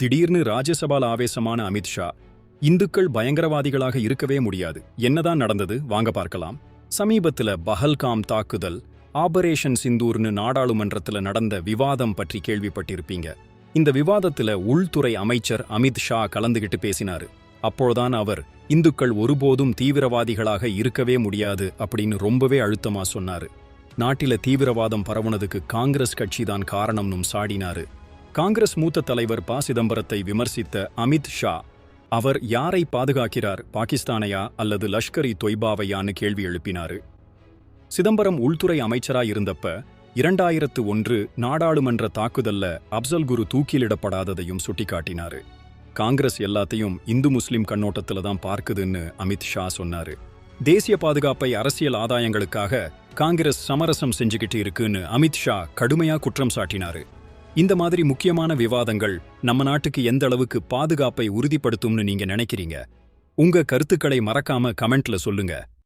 திடீர்னு ராஜ்யசபால ஆவேசமான அமித்ஷா, இந்துக்கள் பயங்கரவாதிகளாக இருக்கவே முடியாது. என்னதான் நடந்தது வாங்க பார்க்கலாம். சமீபத்துல பஹல்காம் தாக்குதல், ஆபரேஷன் சிந்தூர்னு நாடாளுமன்றத்துல நடந்த விவாதம் பற்றி கேள்விப்பட்டிருப்பீங்க. இந்த விவாதத்துல உள்துறை அமைச்சர் அமித் ஷா கலந்துகிட்டு பேசினாரு. அப்போதான் அவர் இந்துக்கள் ஒருபோதும் தீவிரவாதிகளாக இருக்கவே முடியாது அப்படின்னு ரொம்பவே அழுத்தமா சொன்னாரு. நாட்டில தீவிரவாதம் பரவுனதுக்கு காங்கிரஸ் கட்சிதான் காரணம்னும் சாடினாரு. காங்கிரஸ் மூத்த தலைவர் ப. சிதம்பரத்தை விமர்சித்த அமித் ஷா, அவர் யாரை பாதுகாக்கிறார், பாகிஸ்தானையா அல்லது லஷ்கர்-இ தொய்பாவையான்னு கேள்வி எழுப்பினாரு. சிதம்பரம் உள்துறை இருந்தப்ப 2001 நாடாளுமன்ற தாக்குதல்ல அப்சல் குரு தூக்கிலிடப்படாததையும் சுட்டிக்காட்டினாரு. காங்கிரஸ் எல்லாத்தையும் இந்து முஸ்லிம் கண்ணோட்டத்துல தான் பார்க்குதுன்னு அமித் ஷா சொன்னாரு. தேசிய பாதுகாப்பை அரசியல் ஆதாயங்களுக்காக காங்கிரஸ் சமரசம் செஞ்சுக்கிட்டு இருக்குன்னு அமித் ஷா கடுமையா குற்றம் சாட்டினாரு. இந்த மாதிரி முக்கியமான விவாதங்கள் நம்ம நாட்டுக்கு எந்த அளவுக்கு பாதுகாப்பை உறுதிப்படுத்தும்னு நீங்க நினைக்கிறீங்க? உங்க கருத்துக்களை மறக்காம கமெண்ட்ல சொல்லுங்க.